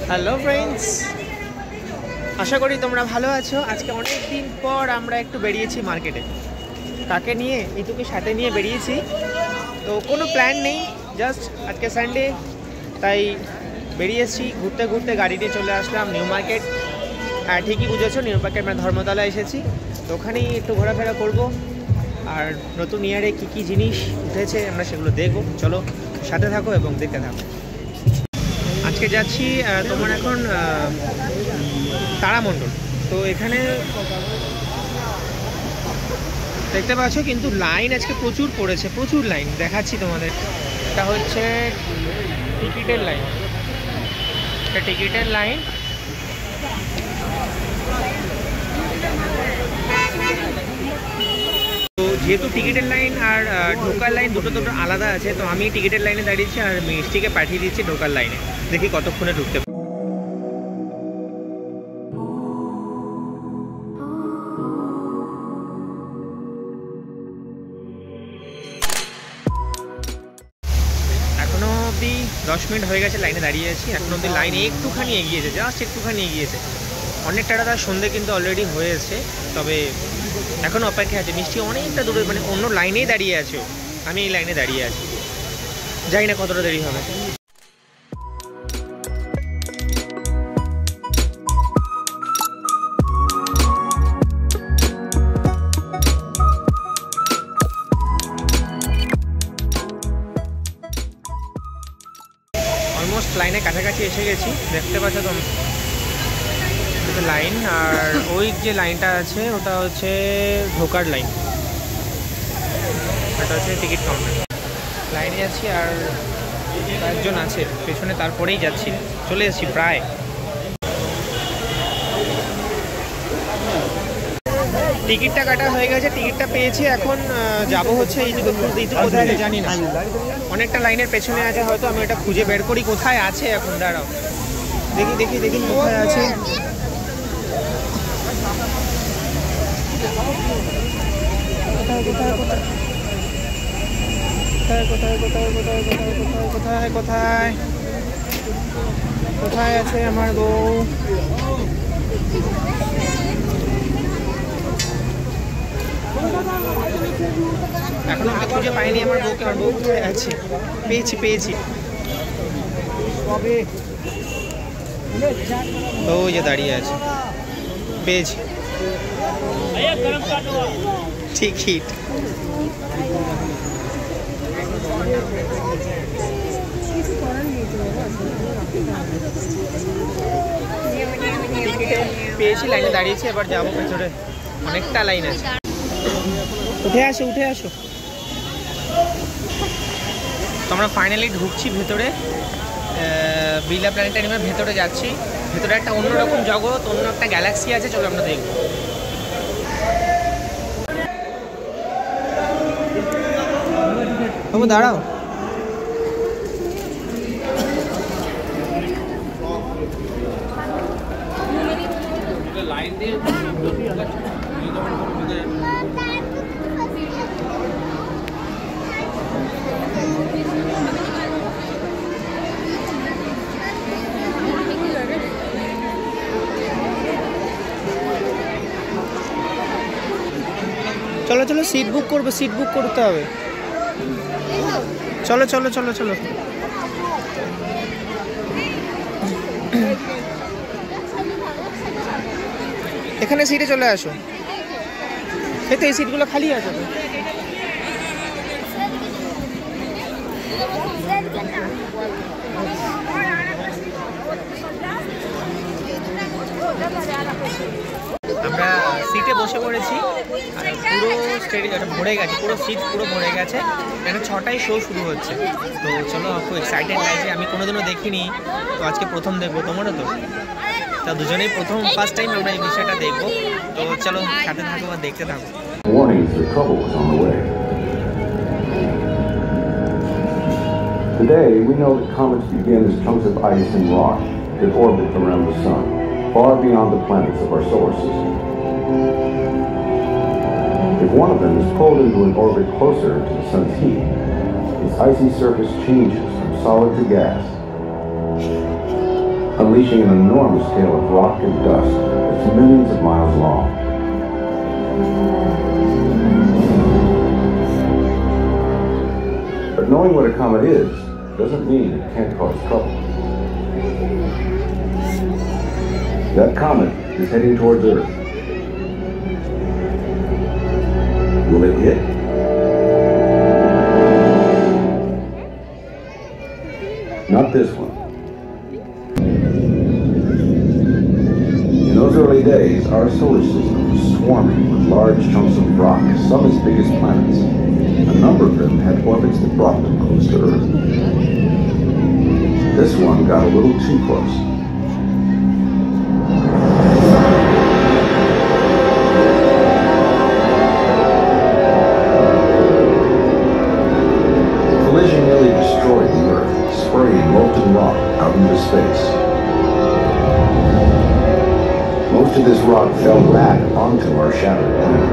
Hello friends, আশা করি তোমরা ভালো আছো। আজকে অনেক দিন পর আমরা একটু বেরিয়েছি মার্কেটে। কাকে নিয়ে? ইতুকে সাথে নিয়ে বেরিয়েছি। তো কোনো প্ল্যান নেই, জাস্ট আজকে সানডে, তাই বেরিয়েছি ঘুরতে ঘুরতে। গাড়িতে চলে আসলাম নিউ মার্কেট। হ্যাঁ, ঠিকই বুঝেছো, নিউ মার্কেট মানে ধর্মতলা এসেছি। তো ওখানেই একটু ঘোরাফেরা করব, আর নতুন ইয়ারে কী কী জিনিস উঠেছে আমরা সেগুলো দেখবো। চলো সাথে থাকো এবং দেখতে থাকো। আজকে যাচ্ছি তোমার এখন তারামণ্ডল। তো এখানে দেখতে পাচ্ছ কিন্তু লাইন আজকে প্রচুর পড়েছে, প্রচুর লাইন। দেখাচ্ছি তোমাদের। এটা হচ্ছে টিকিটের লাইন, এটা টিকিটের লাইন। তো যেহেতু টিকিটের লাইন আর ঢোকার লাইন দুটো আলাদা আছে, তো আমি টিকিটের লাইনে দাঁড়িয়েছি আর মিষ্টিকে পাঠিয়ে দিচ্ছি ঢোকার লাইনে। দেখি কতক্ষণে ঢুকতে পারি। এখনো অবধি 10 মিনিট হয়ে গেছে লাইনে দাঁড়িয়ে আছি। এখনো অবধি লাইন একটুখানি এগিয়েছে, জাস্ট একটুখানি এগিয়েছে। অনেকটা তার সন্ধে কিন্তু অলরেডি হয়েছে, তবে এখন অপেক্ষা আছে। মিষ্টি অনেকটা দূরে, মানে অন্য লাইনেই দাঁড়িয়ে আছে, আমি এই লাইনে দাঁড়িয়ে আছি। জানি না কতটা দেরি হবে। অলমোস্ট লাইনের কাছাকাছি এসে গেছি, দেখতে পাচ্ছ তোমরা লাইন। আর ওই যে লাইনটা আছে ওটা হচ্ছে ঢোকার লাইন, এটা হচ্ছে টিকিট কাউন্টার। লাইনে আছি আর একজন আছে পেছনে, তারপরেই যাচ্ছি। চলে এসেছি প্রায়। টিকিটটা কাটা হয়ে গেছে, টিকিটটা পেয়েছি। এখন যাব হচ্ছে ইতু কোথায় আছে জানি না, অনেকটা লাইনের পেছনে আছে। হয়তো আমি ওটা খুঁজে বের করি কোথায় আছে। এখন দাঁড়াও, দেখি দেখি দেখি কোথায় আছে। কোথায় কোথায় কোথায় কোথায় কোথায় কোথায় কোথায় কোথায় কোথায় কোথায় আছে আমার বউ? এখনো আমি খুঁজে পাইনি আমার বউকে। আমার বউ কোথায় আছে? পেয়েছি পেয়েছি, ওই যে দাঁড়িয়ে আছে, পেয়েছি টিকিট। পেয়েছি, লাইনে দাঁড়িয়েছি। এবার যাবো ভেতরে, অনেকটা লাইন আছে। উঠে আসো উঠে আসো। তো আমরা ফাইনালি ঢুকছি ভেতরে, বিড়লা প্ল্যানেটারিয়ামের ভেতরে যাচ্ছি। ভেতরে একটা অন্যরকম জগৎ, অন্য একটা গ্যালাক্সি আছে। চলো আমরা দেখব। তুমি দাঁড়াও। লাইন দিয়ে চলো চলো, সিট বুক করবো, সিট বুক করতে হবে। চলো চলো চলো চলো। এখানে সিটে চলে আসো। এতে এই সিটগুলো খালি আছে তো। আমরা সিটে বসে পড়েছি। পুরো স্টেডিয়াম ভরে গেছে, পুরো সিট পুরো ভরে গেছে। এখানে 6টায় শো শুরু হচ্ছে। তো চলো, খুব এক্সাইটেড লাগছে, আমি কোনোদিনও দেখিনি, তো আজকে প্রথম দেখবো। তোমারও তো? তা দুজনেই ফার্স্ট টাইম আমরা এই বিষয়টা দেখবো। তো চলো সাথে থাকো আর দেখতে থাকো। Warnings that trouble was on the way. Today, we know that comets begin as chunks of ice and rock that orbit around the sun, far beyond the planets of our solar system. If one of them is pulled into an orbit closer to the sun's heat, its icy surface changes from solid to gas, unleashing an enormous hail of rock and dust that's millions of miles long. But knowing what a comet is doesn't mean it can't cause trouble. That comet is heading towards Earth. Will it hit? Not this one. In those early days, our solar system was swarming with large chunks of rock, some as big as planets. A number of them had orbits that brought them close to Earth. This one got a little too close. The collision nearly destroyed the Earth, spraying molten rock out into space. Most of this rock fell back onto our shattered planet.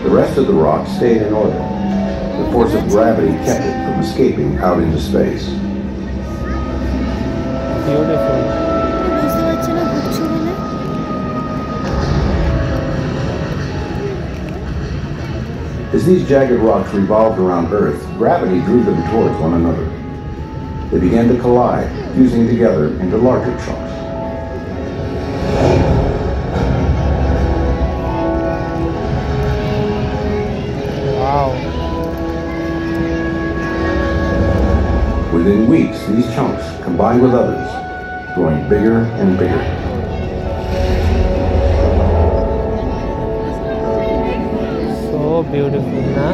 The rest of the rock stayed in orbit. The force of gravity kept it from escaping out into space. Beautiful. As these jagged rocks revolved around Earth, gravity drew them towards one another. They began to collide, fusing together into larger chunks. Wow. Within weeks, these chunks combined with others, growing bigger and bigger. So beautiful, na?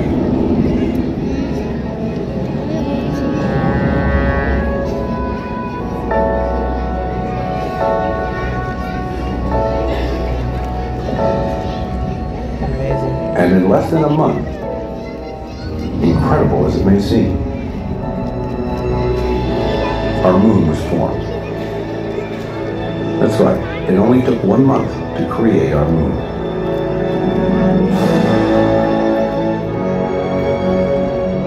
Amazing. And in less than a month, incredible as it may seem, our moon was formed. That's right, it only took 1 month to create our moon.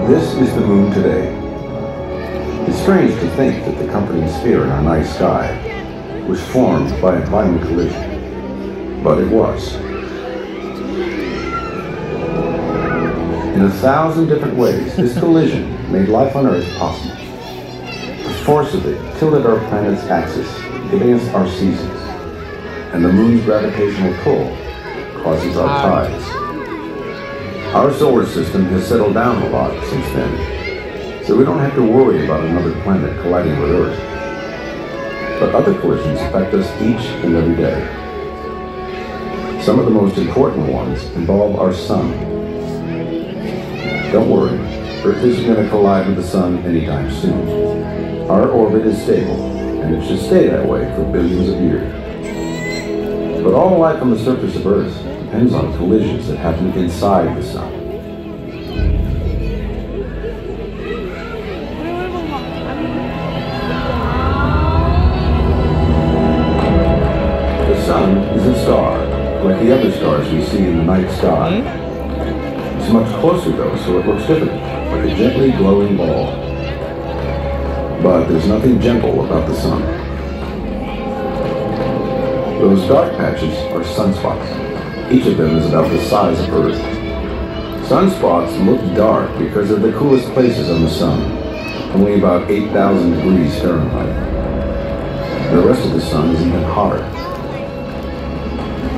This is the moon today. It's strange to think that the accompanying sphere in our night sky was formed by a violent collision, but it was. In 1,000 different ways, this collision made life on Earth possible. The force of it tilted our planet's axis, giving us our seasons, and the moon's gravitational pull causes our tides. Our solar system has settled down a lot since then, so we don't have to worry about another planet colliding with Earth. But other collisions affect us each and every day. Some of the most important ones involve our sun. Don't worry, Earth isn't going to collide with the sun anytime soon. Our orbit is stable, and it should stay that way for billions of years. But all life on the surface of Earth depends on collisions that happen inside the sun. The sun is a star, like the other stars we see in the night sky. It's much closer though, so it looks different, like a gently glowing ball. But there's nothing gentle about the sun. Those dark patches are sunspots. Each of them is about the size of Earth. Sunspots look dark because they're the coolest places on the sun, only about 8,000 degrees Fahrenheit. The rest of the sun is even hotter.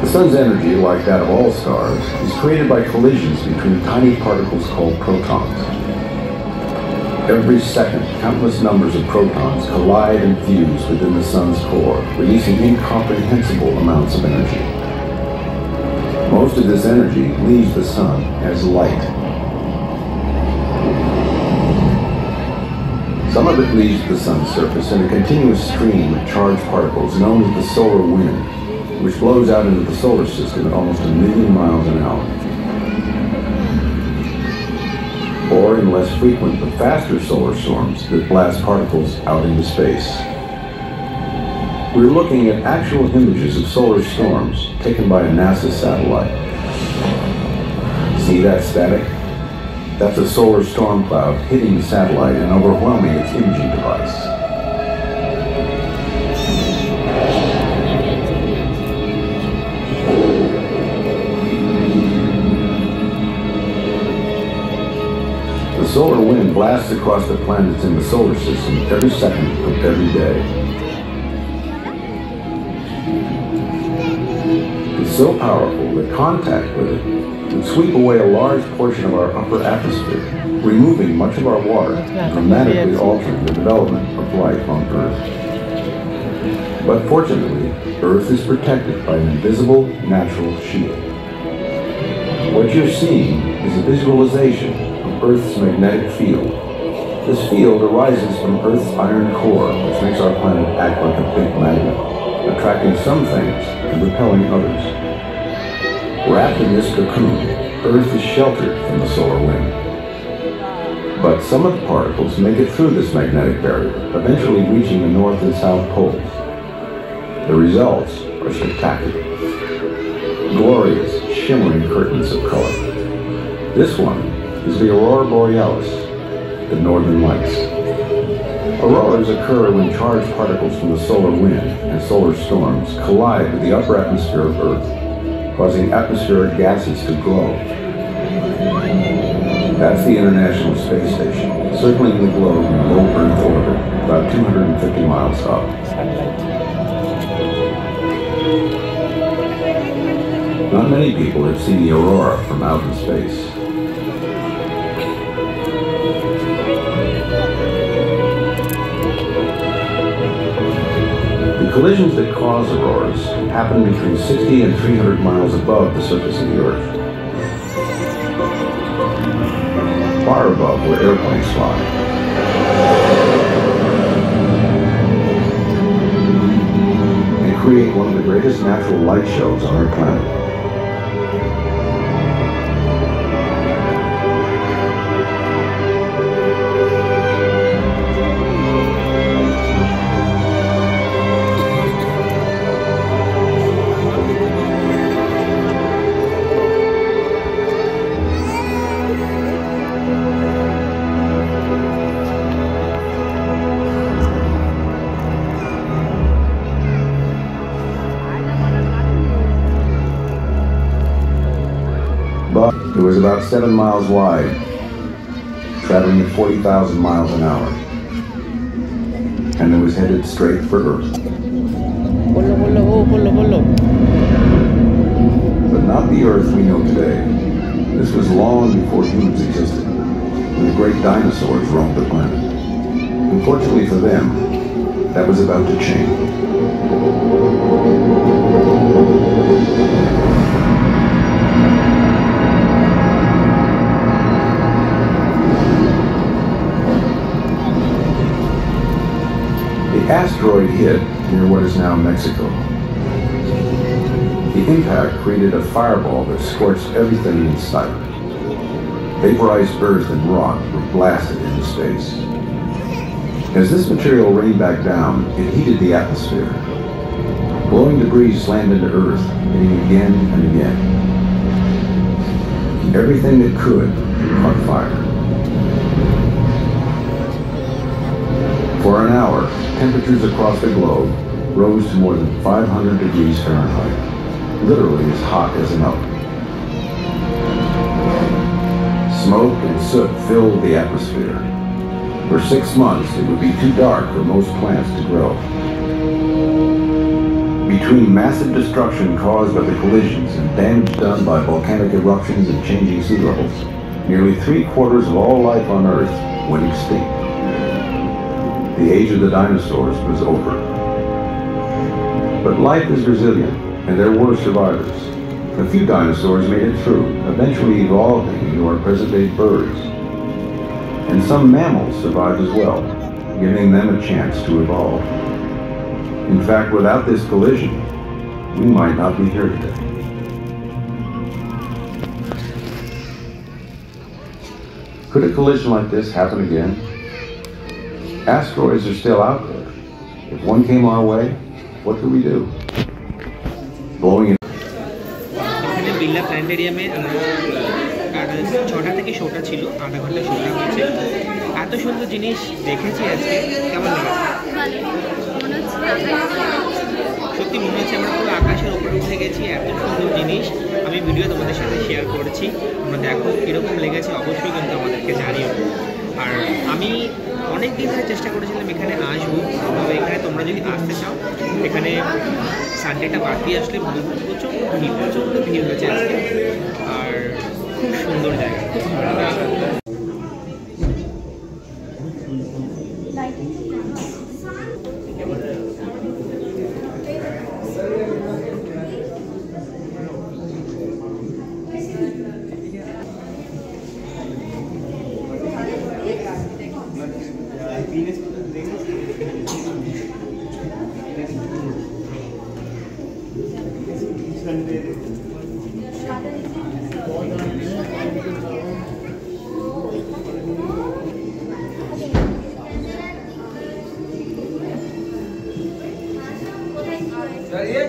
The sun's energy, like that of all stars, is created by collisions between tiny particles called protons. Every second, countless numbers of protons collide and fuse within the sun's core, releasing incomprehensible amounts of energy. Most of this energy leaves the sun as light. Some of it leaves the sun's surface in a continuous stream of charged particles known as the solar wind, which blows out into the solar system at almost 1,000,000 miles an hour. Or in less frequent but faster solar storms that blast particles out into space. We're looking at actual images of solar storms taken by a NASA satellite. See that static? That's a solar storm cloud hitting the satellite and overwhelming its imaging device. The solar wind blasts across the planets in the solar system every second of every day. It's so powerful that contact with it would sweep away a large portion of our upper atmosphere, removing much of our water, dramatically altering the development of life on Earth. But fortunately, Earth is protected by an invisible natural shield. What you're seeing is a visualization of Earth's magnetic field. This field arises from Earth's iron core, which makes our planet act like a big magnet, attracting some things and repelling others. Wrapped in this cocoon, Earth is sheltered from the solar wind. But some of the particles make it through this magnetic barrier, eventually reaching the North and South poles. The results are spectacular. Glorious, shimmering curtains of color. This one is the aurora borealis, the northern lights. Auroras occur when charged particles from the solar wind and solar storms collide with the upper atmosphere of Earth, causing atmospheric gases to glow. That's the International Space Station, circling the globe in low Earth orbit, about 250 miles up. Not many people have seen the aurora from outer space. The collisions that cause auroras happen between 60 and 300 miles above the surface of the Earth. Far above where airplanes fly. And create one of the greatest natural light shows on our planet. But it was about 7 miles wide, traveling at 40,000 miles an hour, and it was headed straight for Earth. But not the Earth we know today. This was long before humans existed, when the great dinosaurs roamed the planet. Unfortunately for them, that was about to change. The asteroid hit near what is now Mexico. The impact created a fireball that scorched everything in sight. Vaporized earth and rock were blasted into space. As this material rained back down, it heated the atmosphere. Glowing debris slammed into Earth, hitting again and again. Everything that could caught fire. For an hour, temperatures across the globe rose to more than 500 degrees Fahrenheit, literally as hot as an oven. Smoke and soot filled the atmosphere. For 6 months, it would be too dark for most plants to grow. Between massive destruction caused by the collisions and damage done by volcanic eruptions and changing sea levels, nearly 3/4 of all life on Earth went extinct. The age of the dinosaurs was over. But life is resilient, and there were survivors. A few dinosaurs made it through, eventually evolving into our present-day birds. And some mammals survived as well, giving them a chance to evolve. In fact, without this collision, we might not be here today. Could a collision like this happen again? Asteroids are still out there. If one came our way, what could we do? Blowing it. এখানে বিড়লা প্ল্যানেটেরিয়ামে ছটা থেকে শোটা ছিল, আধা ঘন্টা শোটা হয়েছে। এত সুন্দর জিনিস দেখেছি আজকে, কেমন লেগেছে? সত্যি মনে হচ্ছে আমরা পুরো আকাশের উপরে উঠে গেছি। এত সুন্দর জিনিস আমি ভিডিও তোমাদের সাথে শেয়ার করছি, তোমরা দেখো কীরকম লেগেছে অবশ্যই কিন্তু আমাদেরকে জানিও। আর আমি অনেক দিন ধরে চেষ্টা করেছিলাম এখানে আসবো, তবে এখানে তোমরা যদি আসতে চাও, এখানে সানডেটা বাকি আসলে প্রচণ্ড ভিড় হয়েছে আজকে। আর খুব সুন্দর জায়গা, খুব ভালো জায়গা।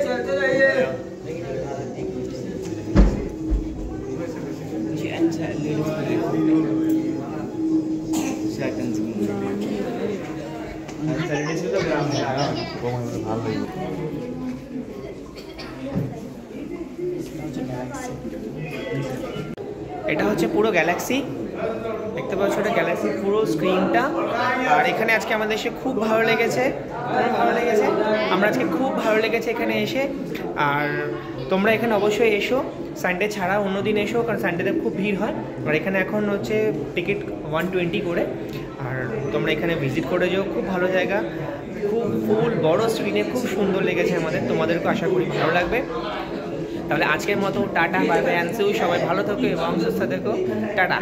चलते रहिए। এটা হচ্ছে পুরো গ্যালাক্সি, দেখতে পাচ্ছ এটা গ্যালাক্সির পুরো স্ক্রিনটা। আর এখানে আজকে আমাদের এসে খুব ভালো লেগেছে, আমরা আজকে খুব ভালো লেগেছে এখানে এসে। আর তোমরা এখানে অবশ্যই এসো, সানডে ছাড়া অন্য দিন এসো, কারণ সানডেতে খুব ভিড় হয়। আর এখানে এখন হচ্ছে টিকিট 120 করে। আর তোমরা এখানে ভিজিট করে যাও, খুব ভালো জায়গা, খুব ফুল বড় স্ক্রিনে, খুব সুন্দর লেগেছে আমাদের। তোমাদেরকে আশা করি ভালো লাগবে। তাহলে আজকের মতো টাটা, বাই বাই, অ্যান্ড সবাই ভালো থাকো এবং সুস্থ থেকো, টাটা।